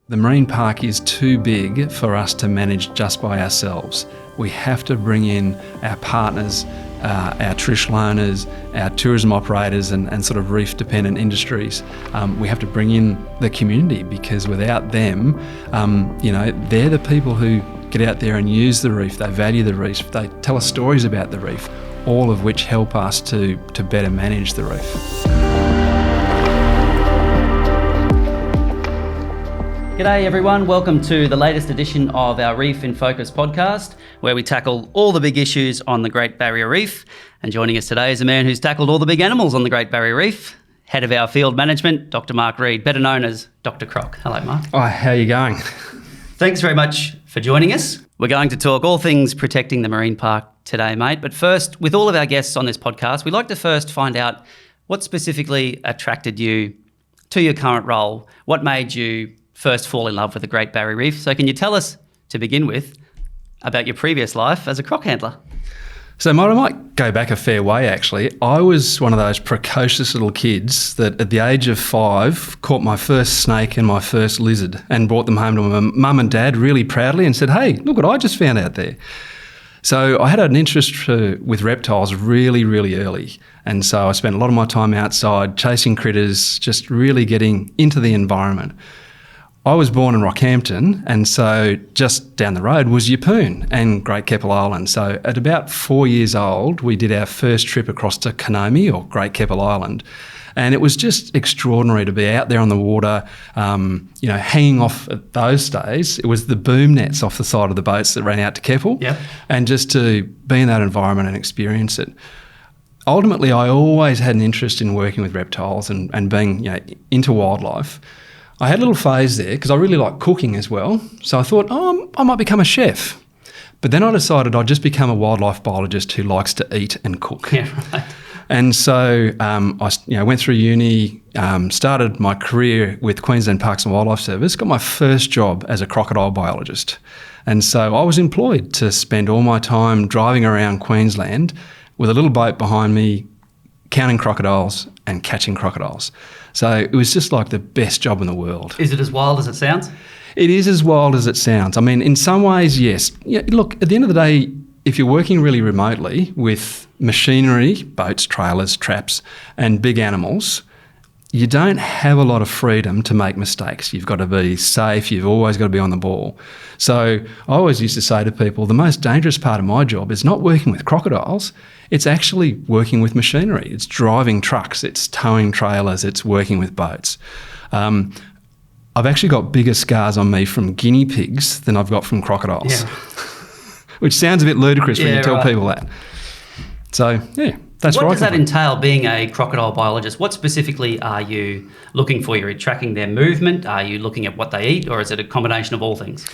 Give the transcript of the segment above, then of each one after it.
The marine park is too big for us to manage just by ourselves. We have to bring in our partners, our traditional owners, our tourism operators and sort of reef-dependent industries. We have to bring in the community because without them, they're the people who get out there and use the reef, they value the reef, they tell us stories about the reef, all of which help us to better manage the reef. G'day everyone, welcome to the latest edition of our Reef in Focus podcast, where we tackle all the big issues on the Great Barrier Reef. And joining us today is a man who's tackled all the big animals on the Great Barrier Reef, head of our field management, Dr. Mark Reid, better known as Dr. Croc. Hello, Mark. Oh, how are you going? Thanks very much for joining us. We're going to talk all things protecting the marine park today, mate. But first, with all of our guests on this podcast, we'd like to first find out what specifically attracted you to your current role. What made you first fall in love with the Great Barrier Reef? So can you tell us, to begin with, about your previous life as a croc handler? So I might go back a fair way, actually. I was one of those precocious little kids that at the age of 5 caught my first snake and my first lizard and brought them home to my mum and dad really proudly and said, hey, look what I just found out there. So I had an interest with reptiles really, really early. And so I spent a lot of my time outside chasing critters, just really getting into the environment. I was born in Rockhampton, and so just down the road was Yeppoon and Great Keppel Island. So at about 4 years old, we did our first trip across to Guinea or Great Keppel Island. And it was just extraordinary to be out there on the water, hanging off at those days. It was the boom nets off the side of the boats that ran out to Keppel. Yep. And just to be in that environment and experience it. Ultimately, I always had an interest in working with reptiles and being into wildlife. I had a little phase there because I really like cooking as well. So I thought, I might become a chef. But then I decided I'd just become a wildlife biologist who likes to eat and cook. Yeah, right. And so I went through uni, started my career with Queensland Parks and Wildlife Service, got my first job as a crocodile biologist. And so I was employed to spend all my time driving around Queensland with a little boat behind me, counting crocodiles and catching crocodiles. So it was just like the best job in the world. Is it as wild as it sounds? It is as wild as it sounds. I mean, in some ways, yes. Yeah, look, at the end of the day, if you're working really remotely with machinery, boats, trailers, traps, and big animals, you don't have a lot of freedom to make mistakes. You've got to be safe. You've always got to be on the ball. So I always used to say to people, the most dangerous part of my job is not working with crocodiles. It's actually working with machinery. It's driving trucks. It's towing trailers. It's working with boats. I've actually got bigger scars on me from guinea pigs than I've got from crocodiles, which sounds a bit ludicrous when you tell people that. So, yeah. That's what does that entail, being a crocodile biologist? What specifically are you looking for? You're tracking their movement? Are you looking at what they eat, or is it a combination of all things?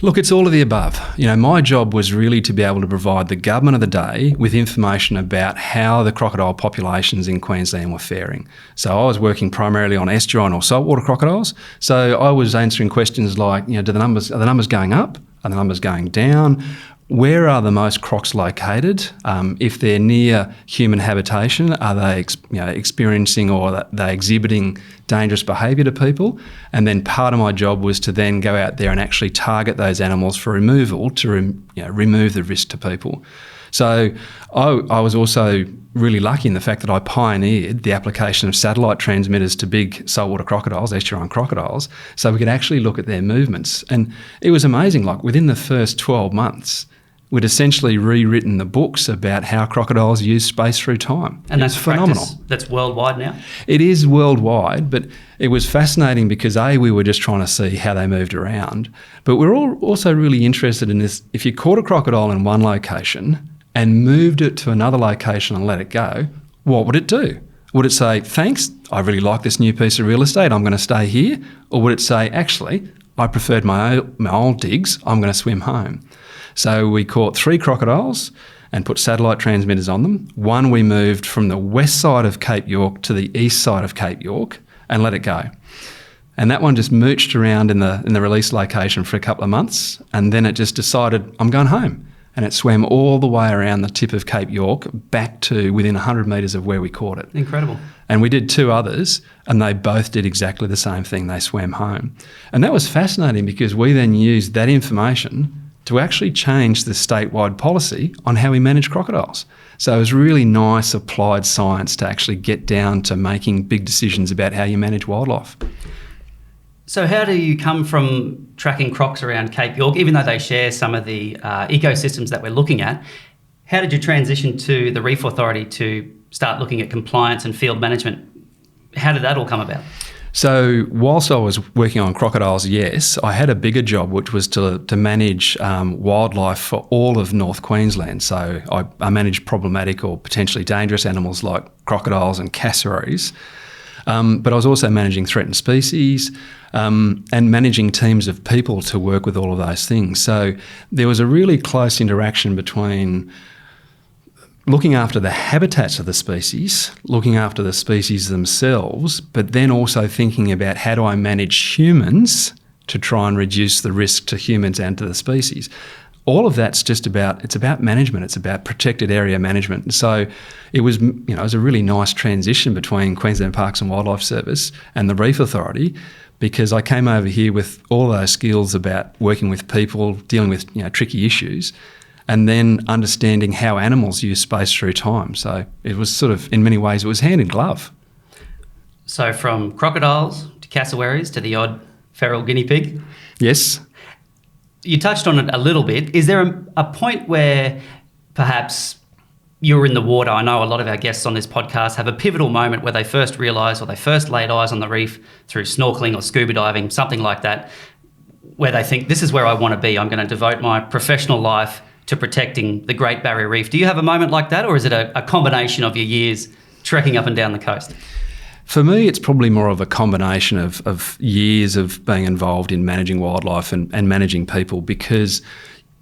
Look, it's all of the above. My job was really to be able to provide the government of the day with information about how the crocodile populations in Queensland were faring. So I was working primarily on estuarine or saltwater crocodiles. So I was answering questions like, are the numbers going up? Are the numbers going down? Where are the most crocs located? If they're near human habitation, are they experiencing or are they exhibiting dangerous behaviour to people? And then part of my job was to then go out there and actually target those animals for removal to remove the risk to people. So I was also really lucky in the fact that I pioneered the application of satellite transmitters to big saltwater crocodiles, estuarine crocodiles, so we could actually look at their movements. And it was amazing, like within the first 12 months, we'd essentially rewritten the books about how crocodiles use space through time. And that's phenomenal. That's worldwide now? It is worldwide, but it was fascinating because we were just trying to see how they moved around. But we're all also really interested in this. If you caught a crocodile in one location and moved it to another location and let it go, what would it do? Would it say, thanks, I really like this new piece of real estate, I'm going to stay here? Or would it say, actually, I preferred my old digs, I'm going to swim home? So we caught 3 crocodiles and put satellite transmitters on them. One we moved from the west side of Cape York to the east side of Cape York and let it go. And that one just mooched around in the release location for a couple of months, and then it just decided, I'm going home. and it swam all the way around the tip of Cape York back to within 100 metres of where we caught it. Incredible. And we did 2 others, and they both did exactly the same thing. They swam home. And that was fascinating because we then used that information to actually change the statewide policy on how we manage crocodiles. So it was really nice applied science to actually get down to making big decisions about how you manage wildlife. So how do you come from tracking crocs around Cape York, even though they share some of the ecosystems that we're looking at? How did you transition to the Reef Authority to start looking at compliance and field management? How did that all come about? So whilst I was working on crocodiles, yes, I had a bigger job, which was to manage wildlife for all of North Queensland. So I managed problematic or potentially dangerous animals like crocodiles and cassowaries. But I was also managing threatened species and managing teams of people to work with all of those things. So there was a really close interaction between looking after the habitats of the species, looking after the species themselves, but then also thinking about how do I manage humans to try and reduce the risk to humans and to the species. All of that's just it's about management. It's about protected area management. And so it was, it was a really nice transition between Queensland Parks and Wildlife Service and the Reef Authority, because I came over here with all those skills about working with people, dealing with, tricky issues, and then understanding how animals use space through time. So it was sort of, in many ways, it was hand in glove. So from crocodiles to cassowaries to the odd feral guinea pig. Yes. You touched on it a little bit. Is there a point where perhaps you're in the water? I know a lot of our guests on this podcast have a pivotal moment where they first realised or they first laid eyes on the reef through snorkeling or scuba diving, something like that, where they think, this is where I want to be. I'm going to devote my professional life to protecting the Great Barrier Reef. Do you have a moment like that, or is it a combination of your years trekking up and down the coast? For me, it's probably more of a combination of years of being involved in managing wildlife and managing people, because,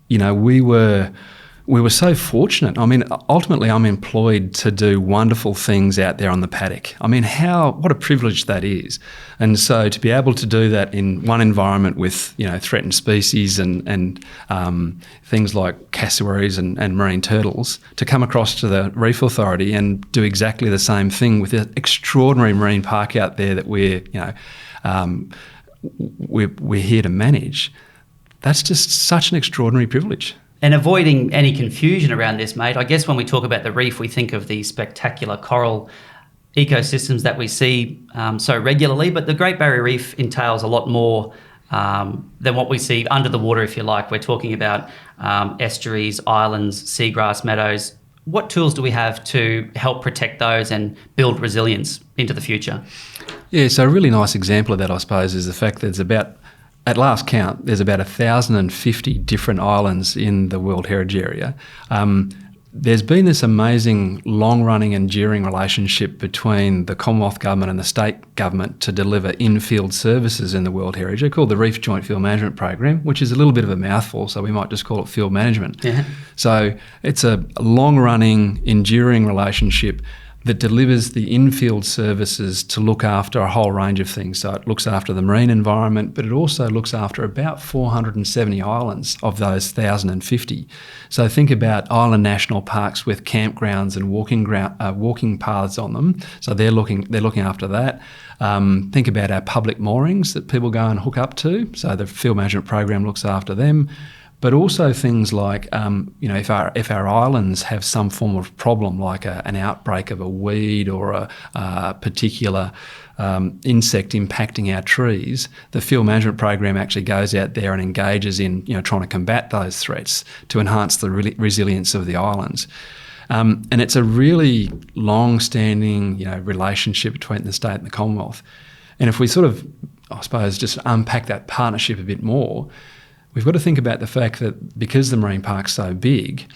we were so fortunate. I mean, ultimately, I'm employed to do wonderful things out there on the paddock. I mean, what a privilege that is. And so to be able to do that in one environment with, threatened species and things like cassowaries and marine turtles, to come across to the Reef Authority and do exactly the same thing with an extraordinary marine park out there that we're here to manage, that's just such an extraordinary privilege. And avoiding any confusion around this, mate, I guess when we talk about the reef, we think of the spectacular coral ecosystems that we see so regularly, but the Great Barrier Reef entails a lot more than what we see under the water, if you like. We're talking about estuaries, islands, seagrass meadows. What tools do we have to help protect those and build resilience into the future? Yeah, so a really nice example of that, I suppose, is the fact that at last count, there's about 1,050 different islands in the World Heritage Area. There's been this amazing long-running, enduring relationship between the Commonwealth Government and the state government to deliver in-field services in the World Heritage, called the Reef Joint Field Management Program, which is a little bit of a mouthful, so we might just call it field management. Yeah. So it's a long-running, enduring relationship that delivers the in-field services to look after a whole range of things. So it looks after the marine environment, but it also looks after about 470 islands of those 1,050. So think about island national parks with campgrounds and walking paths on them. So they're looking after that. Think about our public moorings that people go and hook up to. So the field management program looks after them. But also things like, if our islands have some form of problem, like an outbreak of a weed or a particular insect impacting our trees, the field management program actually goes out there and engages in, trying to combat those threats to enhance the resilience of the islands. And it's a really long-standing, relationship between the state and the Commonwealth. And if we sort of, I suppose, just unpack that partnership a bit more, we've got to think about the fact that because the marine park's so big,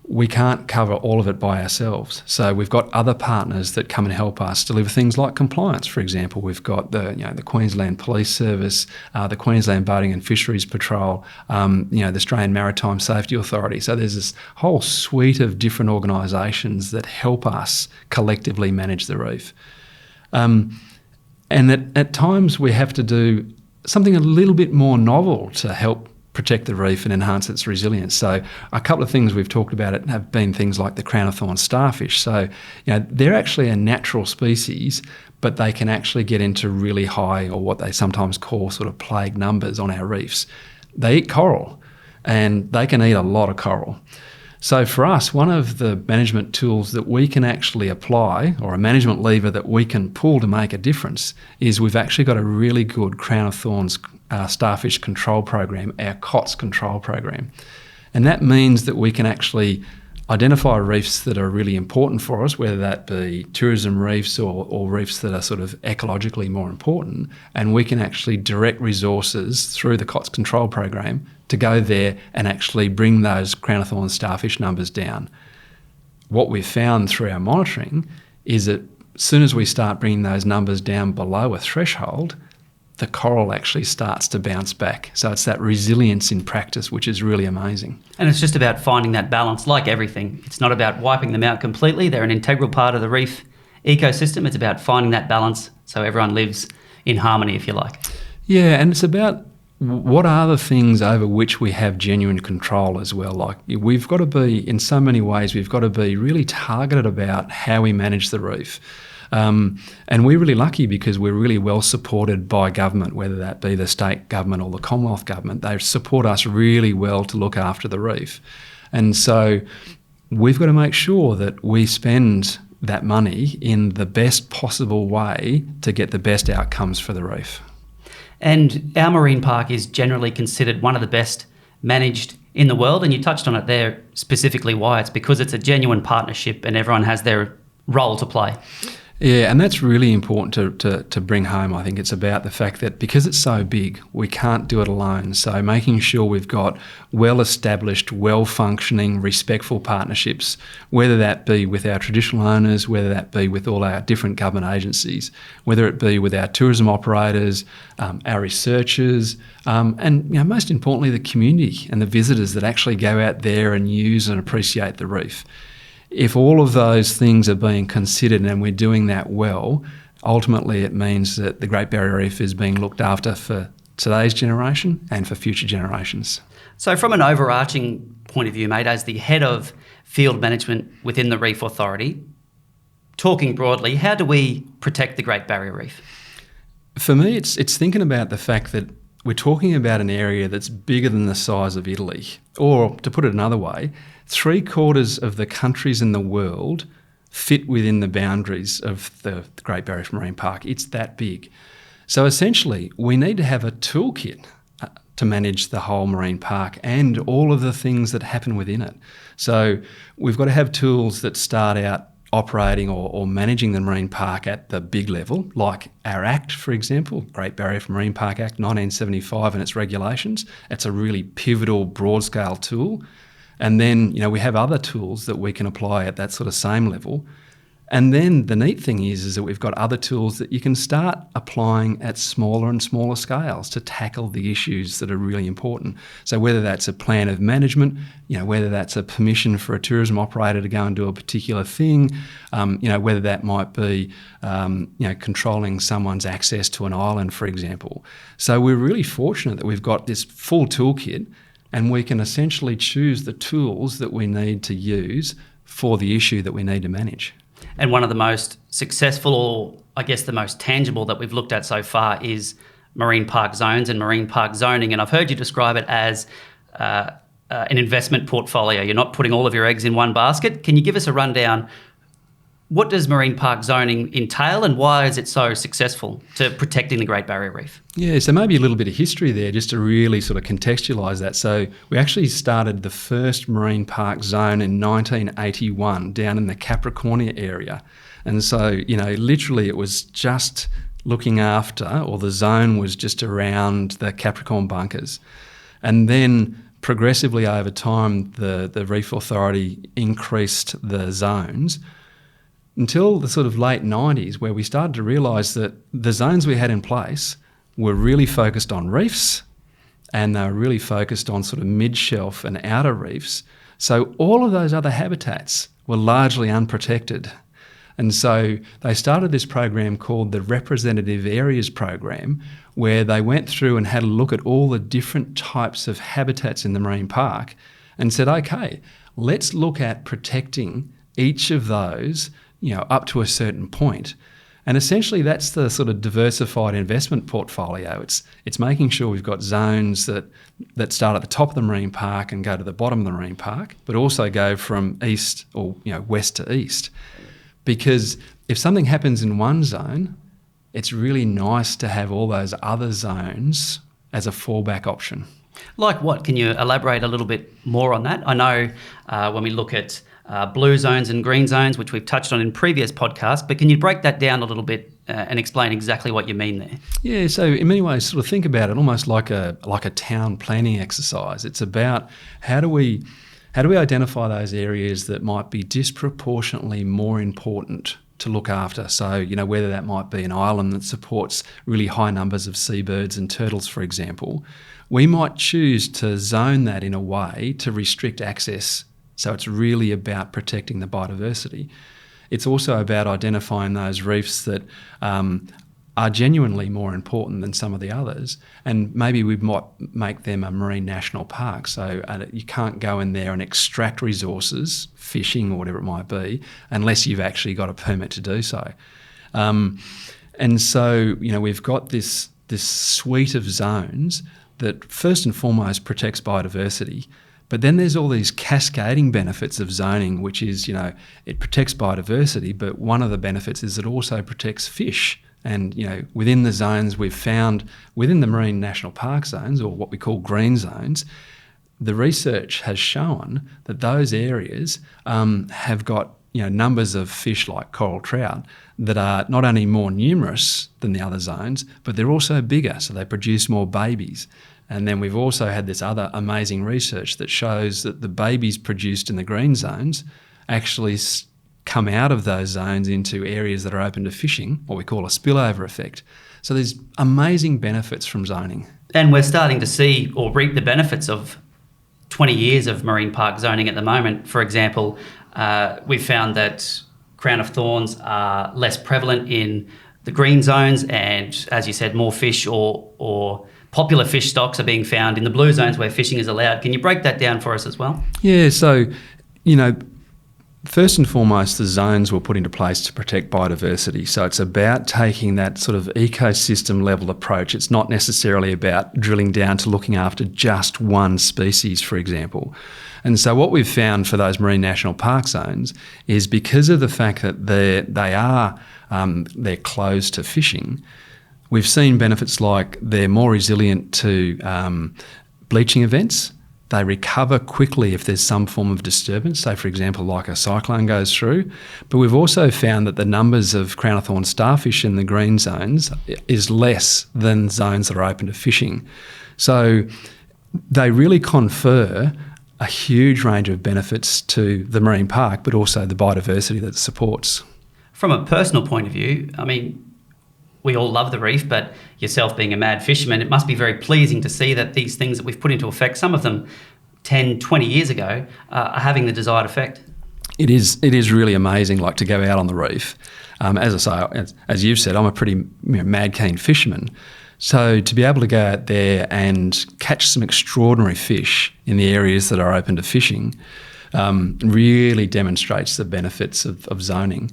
we can't cover all of it by ourselves. So we've got other partners that come and help us deliver things like compliance. For example, we've got the Queensland Police Service, the Queensland Boating and Fisheries Patrol, the Australian Maritime Safety Authority. So there's this whole suite of different organisations that help us collectively manage the reef. And at times we have to do something a little bit more novel to help protect the reef and enhance its resilience. So a couple of things we've talked about it have been things like the crown of thorns starfish. So, they're actually a natural species, but they can actually get into really high, or what they sometimes call sort of plague numbers on our reefs. They eat coral, and they can eat a lot of coral. So for us, one of the management tools that we can actually apply, or a management lever that we can pull to make a difference, is we've actually got a really good crown of thorns starfish control program, our COTS control program. And that means that we can actually identify reefs that are really important for us, whether that be tourism reefs or reefs that are sort of ecologically more important, and we can actually direct resources through the COTS control program to go there and actually bring those crown of thorns starfish numbers down. What we've found through our monitoring is that as soon as we start bringing those numbers down below a threshold, the coral actually starts to bounce back. So it's that resilience in practice, which is really amazing. And it's just about finding that balance, like everything. It's not about wiping them out completely. They're an integral part of the reef ecosystem. It's about finding that balance so everyone lives in harmony, if you like. Yeah, and it's about what are the things over which we have genuine control as well. Like, we've got to be, in so many ways, we've got to be really targeted about how we manage the reef. And we're really lucky because we're really well supported by government, whether that be the state government or the Commonwealth government. They support us really well to look after the reef. And so we've got to make sure that we spend that money in the best possible way to get the best outcomes for the reef. And our marine park is generally considered one of the best managed in the world. And you touched on it there, specifically why. It's because it's a genuine partnership and everyone has their role to play. Yeah, and that's really important to bring home. I think it's about the fact that because it's so big, we can't do it alone. So making sure we've got well-established, well-functioning, respectful partnerships, whether that be with our traditional owners, whether that be with all our different government agencies, whether it be with our tourism operators, our researchers, and most importantly, the community and the visitors that actually go out there and use and appreciate the reef. If all of those things are being considered and we're doing that well, ultimately it means that the Great Barrier Reef is being looked after for today's generation and for future generations. So from an overarching point of view, mate, as the head of field management within the Reef Authority, talking broadly, how do we protect the Great Barrier Reef? For me, it's thinking about the fact that we're talking about an area that's bigger than the size of Italy. Or, to put it another way, 3/4 of the countries in the world fit within the boundaries of the Great Barrier Reef Marine Park. It's that big. So essentially, we need to have a toolkit to manage the whole marine park and all of the things that happen within it. So we've got to have tools that start out operating or managing the marine park at the big level, like our Act, for example, Great Barrier Reef Marine Park Act 1975 and its regulations. It's a really pivotal, broad-scale tool. And then, we have other tools that we can apply at that sort of same level. And then the neat thing is that we've got other tools that you can start applying at smaller and smaller scales to tackle the issues that are really important. So whether that's a plan of management, whether that's a permission for a tourism operator to go and do a particular thing, whether that might be, controlling someone's access to an island, for example. So we're really fortunate that we've got this full toolkit and we can essentially choose the tools that we need to use for the issue that we need to manage. And one of the most successful, or I guess the most tangible that we've looked at so far, is marine park zones and marine park zoning. And I've heard you describe it as an investment portfolio. You're not putting all of your eggs in one basket. Can you give us a rundown? What does marine park zoning entail and why is it so successful to protecting the Great Barrier Reef? Yeah, so maybe a little bit of history there just to really sort of contextualise that. So we actually started the first marine park zone in 1981 down in the Capricornia area. And so, literally it was just looking after, or the zone was just around the Capricorn bunkers. And then progressively over time, the Reef Authority increased the zones until the sort of late 90s, where we started to realise that the zones we had in place were really focused on reefs and they were really focused on sort of mid-shelf and outer reefs. So all of those other habitats were largely unprotected. And so they started this program called the Representative Areas Program, where they went through and had a look at all the different types of habitats in the marine park and said, okay, let's look at protecting each of those, up to a certain point. And essentially that's the sort of diversified investment portfolio. It's making sure we've got zones that start at the top of the marine park and go to the bottom of the marine park, but also go from east or west to east. Because if something happens in one zone, it's really nice to have all those other zones as a fallback option. Like what? Can you elaborate a little bit more on that? I know when we look at blue zones and green zones, which we've touched on in previous podcasts, but can you break that down a little bit and explain exactly what you mean there? Yeah, so in many ways, sort of think about it almost like a town planning exercise. It's about how do we identify those areas that might be disproportionately more important to look after. So, whether that might be an island that supports really high numbers of seabirds and turtles, for example, we might choose to zone that in a way to restrict access. So it's really about protecting the biodiversity. It's also about identifying those reefs that are genuinely more important than some of the others, and maybe we might make them a marine national park. So you can't go in there and extract resources, fishing or whatever it might be, unless you've actually got a permit to do so. And so, we've got this suite of zones that first and foremost protects biodiversity. But then there's all these cascading benefits of zoning, which is, it protects biodiversity, but one of the benefits is it also protects fish. And, within the zones we've found, within the marine national park zones, or what we call green zones, the research has shown that those areas have got, numbers of fish like coral trout that are not only more numerous than the other zones, but they're also bigger, so they produce more babies. And then we've also had this other amazing research that shows that the babies produced in the green zones actually come out of those zones into areas that are open to fishing, what we call a spillover effect. So there's amazing benefits from zoning. And we're starting to see or reap the benefits of 20 years of marine park zoning at the moment. For example, we've found that crown of thorns are less prevalent in the green zones, and as you said, more fish or popular fish stocks are being found in the blue zones where fishing is allowed. Can you break that down for us as well? Yeah, so, first and foremost, the zones were put into place to protect biodiversity. So it's about taking that sort of ecosystem level approach. It's not necessarily about drilling down to looking after just one species, for example. And so what we've found for those marine national park zones is because of the fact that they're closed to fishing, we've seen benefits like they're more resilient to bleaching events. They recover quickly if there's some form of disturbance, say for example like a cyclone goes through. But we've also found that the numbers of crown of thorn starfish in the green zones is less than zones that are open to fishing. So they really confer a huge range of benefits to the marine park, but also the biodiversity that it supports. From a personal point of view, we all love the reef, but yourself being a mad fisherman, it must be very pleasing to see that these things that we've put into effect, some of them 10, 20 years ago, are having the desired effect. It is really amazing, like to go out on the reef. As I say, as you've said, I'm a pretty mad keen fisherman. So to be able to go out there and catch some extraordinary fish in the areas that are open to fishing really demonstrates the benefits of zoning.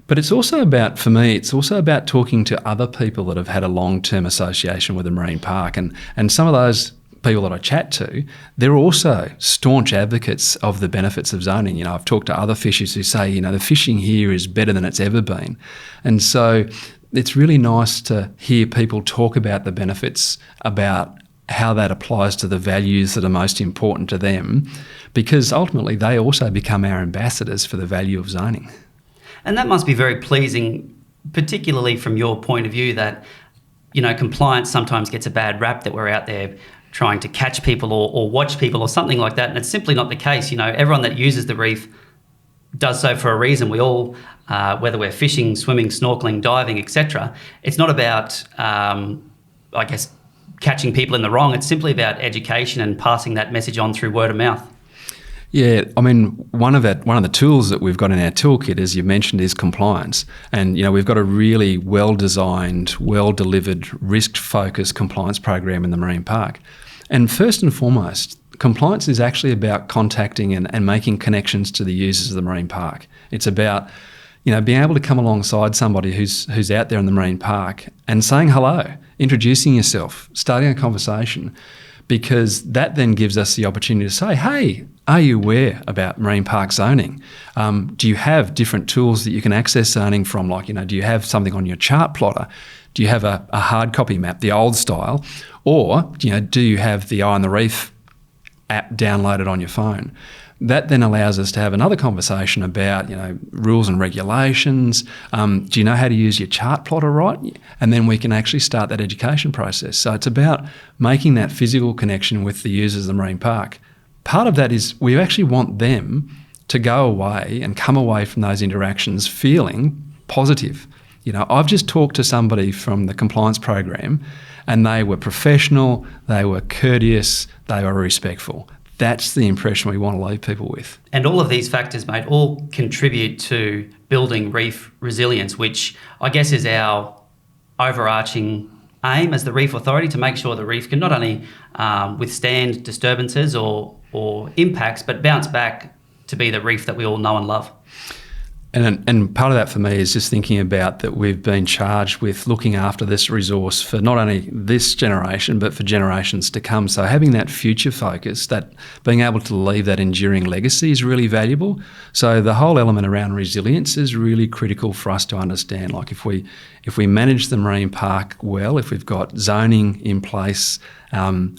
But it's also about, for me, it's also about talking to other people that have had a long-term association with a marine park. And some of those people that I chat to, they're also staunch advocates of the benefits of zoning. I've talked to other fishers who say, the fishing here is better than it's ever been. And so it's really nice to hear people talk about the benefits, about how that applies to the values that are most important to them, because ultimately they also become our ambassadors for the value of zoning. And that must be very pleasing, particularly from your point of view that, compliance sometimes gets a bad rap, that we're out there trying to catch people or watch people or something like that. And it's simply not the case. Everyone that uses the reef does so for a reason. We all, whether we're fishing, swimming, snorkeling, diving, etc. It's not about, catching people in the wrong. It's simply about education and passing that message on through word of mouth. Yeah, I mean, one of the tools that we've got in our toolkit, as you mentioned, is compliance. And, we've got a really well-designed, well-delivered, risk-focused compliance program in the marine park. And first and foremost, compliance is actually about contacting and making connections to the users of the marine park. It's about, being able to come alongside somebody who's out there in the marine park and saying hello, introducing yourself, starting a conversation, because that then gives us the opportunity to say, hey, are you aware about marine park zoning? Do you have different tools that you can access zoning from? Like, do you have something on your chart plotter? Do you have a hard copy map, the old style? Or, do you have the Eye on the Reef app downloaded on your phone? That then allows us to have another conversation about, rules and regulations. Do you know how to use your chart plotter right? And then we can actually start that education process. So it's about making that physical connection with the users of the marine park. Part of that is we actually want them to go away and come away from those interactions feeling positive. I've just talked to somebody from the compliance program and they were professional, they were courteous, they were respectful. That's the impression we want to leave people with. And all of these factors, mate, all contribute to building reef resilience, which I guess is our overarching aim as the Reef Authority, to make sure the reef can not only withstand disturbances or impacts, but bounce back to be the reef that we all know and love. And part of that for me is just thinking about that we've been charged with looking after this resource for not only this generation, but for generations to come. So having that future focus, that being able to leave that enduring legacy is really valuable. So the whole element around resilience is really critical for us to understand. Like if we manage the marine park well, if we've got zoning in place,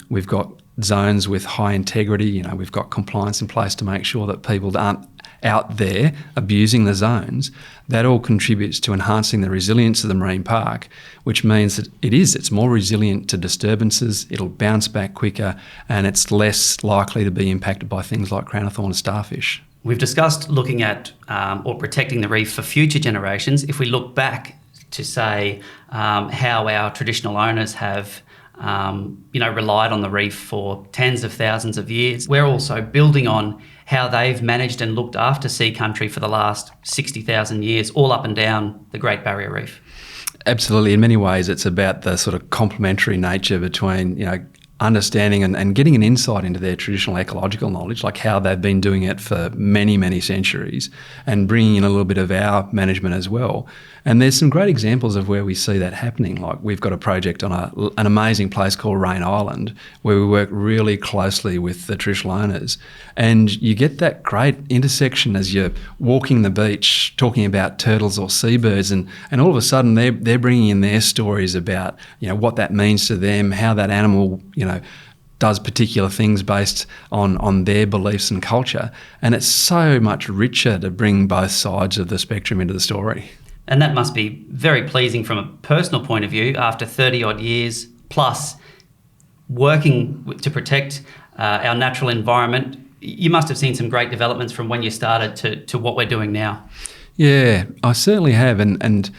we've got zones with high integrity, we've got compliance in place to make sure that people aren't out there abusing the zones, that all contributes to enhancing the resilience of the marine park, which means that it's more resilient to disturbances, it'll bounce back quicker, and it's less likely to be impacted by things like crown of thorn and starfish. We've discussed looking at or protecting the reef for future generations. If we look back to say how our traditional owners have relied on the reef for tens of thousands of years, we're also building on how they've managed and looked after sea country for the last 60,000 years, all up and down the Great Barrier Reef. Absolutely. In many ways, it's about the sort of complementary nature between, understanding and getting an insight into their traditional ecological knowledge, like how they've been doing it for many, many centuries, and bringing in a little bit of our management as well. And there's some great examples of where we see that happening. Like we've got a project on an amazing place called Rain Island, where we work really closely with the traditional owners. And you get that great intersection as you're walking the beach, talking about turtles or seabirds, and all of a sudden they're bringing in their stories about, what that means to them, how that animal, does particular things based on their beliefs and culture. And it's so much richer to bring both sides of the spectrum into the story. And that must be very pleasing from a personal point of view after 30 odd years plus working to protect our natural environment. You must have seen some great developments from when you started to what we're doing now. Yeah, I certainly have. And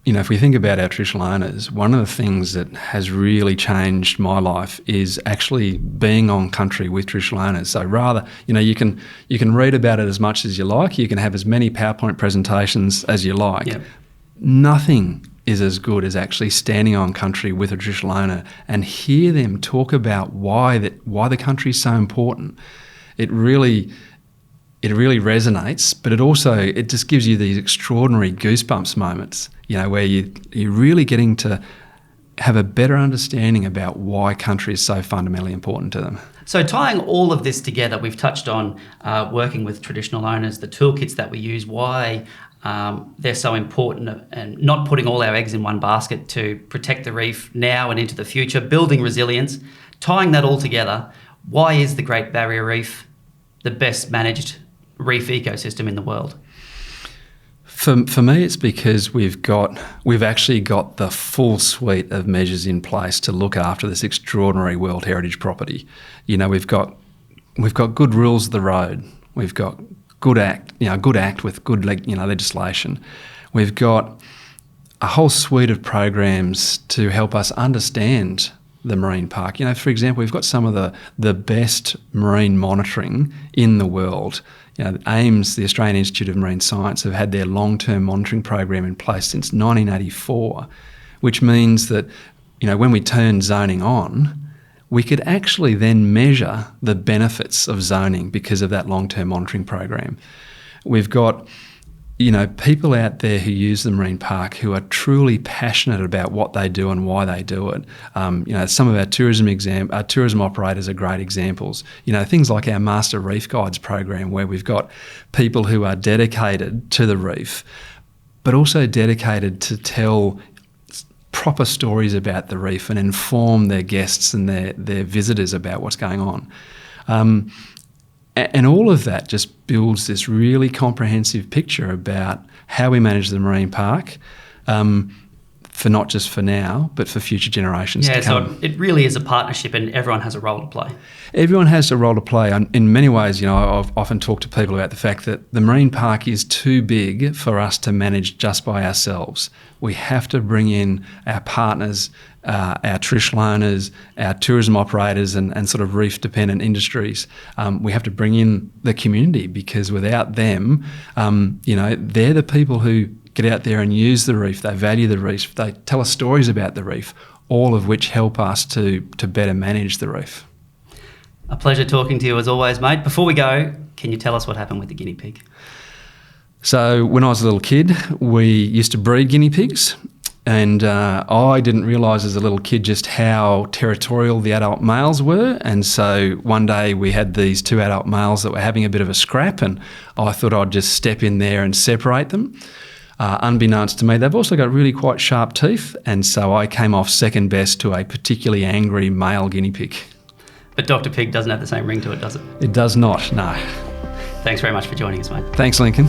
if we think about our traditional owners, one of the things that has really changed my life is actually being on country with traditional owners. So rather, you can read about it as much as you like, you can have as many PowerPoint presentations as you like. Yep. Nothing is as good as actually standing on country with a traditional owner and hear them talk about why the country is so important. It really resonates, but it just gives you these extraordinary goosebumps moments, where you're really getting to have a better understanding about why country is so fundamentally important to them. So tying all of this together, we've touched on working with traditional owners, the toolkits that we use, why they're so important, and not putting all our eggs in one basket to protect the reef now and into the future, building resilience. Tying that all together, why is the Great Barrier Reef the best managed reef ecosystem in the world? For me, it's because we've actually got the full suite of measures in place to look after this extraordinary World Heritage property. We've got good rules of the road. We've got good act with good legislation. We've got a whole suite of programs to help us understand the marine park. You know, for example, we've got some of the best marine monitoring in the world. You know, AIMS, the Australian Institute of Marine Science, have had their long-term monitoring program in place since 1984, which means that, you know, when we turn zoning on, we could actually then measure the benefits of zoning because of that long-term monitoring program. We've got, you know, people out there who use the marine park who are truly passionate about what they do and why they do it. You know, some of our tourism operators are great examples. You know, things like our Master Reef Guides program, where we've got people who are dedicated to the reef, but also dedicated to tell proper stories about the reef and inform their guests and their visitors about what's going on. And all of that just builds this really comprehensive picture about how we manage the marine park, for not just for now, but for future generations to come. So it really is a partnership and everyone has a role to play. Everyone has a role to play. In many ways, you know, I've often talked to people about the fact that the marine park is too big for us to manage just by ourselves. We have to bring in our partners, our traditional owners, our tourism operators and sort of reef-dependent industries. We have to bring in the community, because without them, you know, they're the people who get out there and use the reef. They value the reef. They tell us stories about the reef, all of which help us to better manage the reef. A pleasure talking to you as always, mate. Before we go, can you tell us what happened with the guinea pig? So when I was a little kid, we used to breed guinea pigs, and I didn't realise as a little kid just how territorial the adult males were. And so one day we had these two adult males that were having a bit of a scrap, and I thought I'd just step in there and separate them. Unbeknownst to me, they've also got really quite sharp teeth, and so I came off second best to a particularly angry male guinea pig. But Dr. Pig doesn't have the same ring to it, does it? It does not, no. Thanks very much for joining us, mate. Thanks, Lincoln.